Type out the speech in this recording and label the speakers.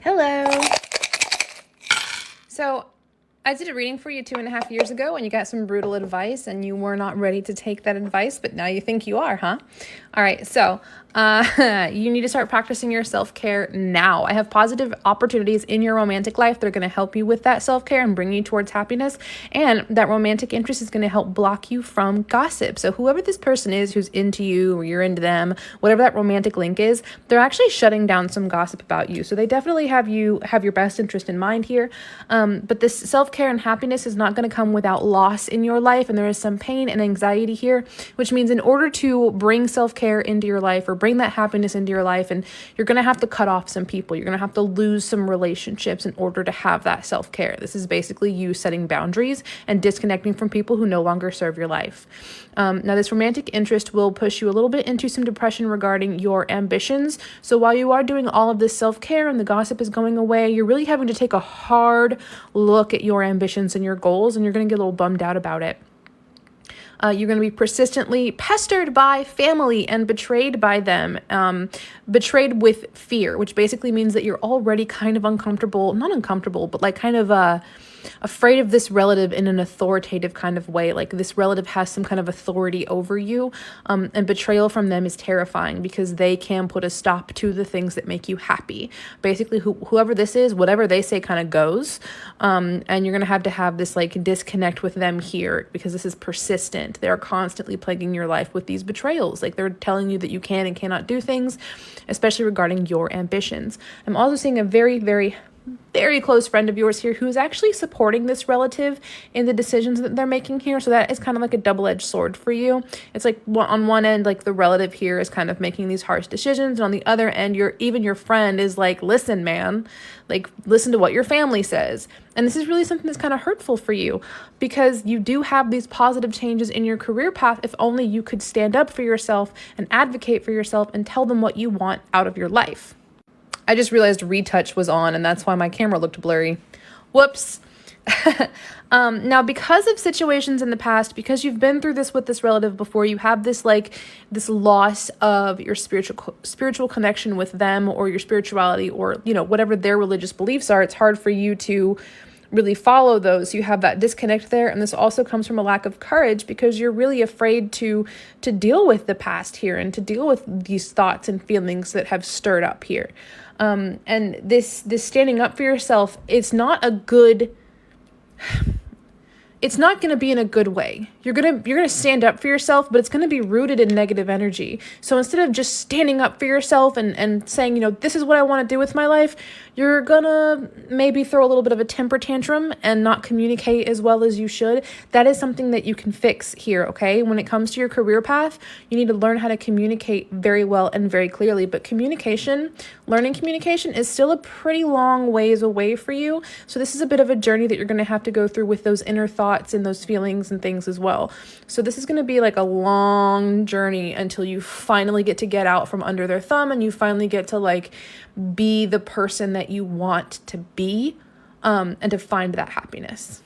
Speaker 1: Hello. So I did a reading for you 2.5 years ago and you got some brutal advice and you were not ready to take that advice, but now you think you are, huh? All right, so you need to start practicing your self-care now. I have positive opportunities in your romantic life that are going to help you with that self-care and bring you towards happiness. And that romantic interest is going to help block you from gossip. So whoever this person is who's into you or you're into them, whatever that romantic link is, they're actually shutting down some gossip about you. So they definitely have your best interest in mind here. But this self-care and happiness is not going to come without loss in your life. And there is some pain and anxiety here, which means in order to bring self-care into your life or bring that happiness into your life, and you're going to have to cut off some people. You're going to have to lose some relationships in order to have that self-care. This is basically you setting boundaries and disconnecting from people who no longer serve your life. Now, this romantic interest will push you a little bit into some depression regarding your ambitions. So while you are doing all of this self-care and the gossip is going away, you're really having to take a hard look at your ambitions and your goals, and you're going to get a little bummed out about it. You're going to be persistently pestered by family and betrayed by them, betrayed with fear, which basically means that you're already kind of uncomfortable, not uncomfortable, but like kind of afraid of this relative in an authoritative kind of way. Like this relative has some kind of authority over you, and betrayal from them is terrifying because they can put a stop to the things that make you happy. Basically, whoever this is, whatever they say kind of goes, and you're going to have this like disconnect with them here because this is persistent. They're constantly plaguing your life with these betrayals. Like they're telling you that you can and cannot do things, especially regarding your ambitions. I'm also seeing a very, very close friend of yours here who is actually supporting this relative in the decisions that they're making here. So that is kind of like a double-edged sword for you. It's like on one end, like the relative here is kind of making these harsh decisions. And on the other end, your friend is like, listen, man, like listen to what your family says. And this is really something that's kind of hurtful for you because you do have these positive changes in your career path if only you could stand up for yourself and advocate for yourself and tell them what you want out of your life. I just realized retouch was on and that's why my camera looked blurry. Whoops. Now, because of situations in the past, because you've been through this with this relative before, you have this loss of your spiritual connection with them or your spirituality or, whatever their religious beliefs are. It's hard for you to really follow those. You have that disconnect there. And this also comes from a lack of courage because you're really afraid to deal with the past here and to deal with these thoughts and feelings that have stirred up here. And this standing up for yourself, it's not going to be in a good way. You're going to stand up for yourself, but it's going to be rooted in negative energy. So instead of just standing up for yourself and saying, this is what I want to do with my life, you're going to maybe throw a little bit of a temper tantrum and not communicate as well as you should. That is something that you can fix here, okay? When it comes to your career path, you need to learn how to communicate very well and very clearly. But learning communication is still a pretty long ways away for you. So this is a bit of a journey that you're going to have to go through with those inner thoughts and those feelings and things as well. So this is going to be like a long journey until you finally get out from under their thumb and you finally get to be the person that you want to be, and to find that happiness.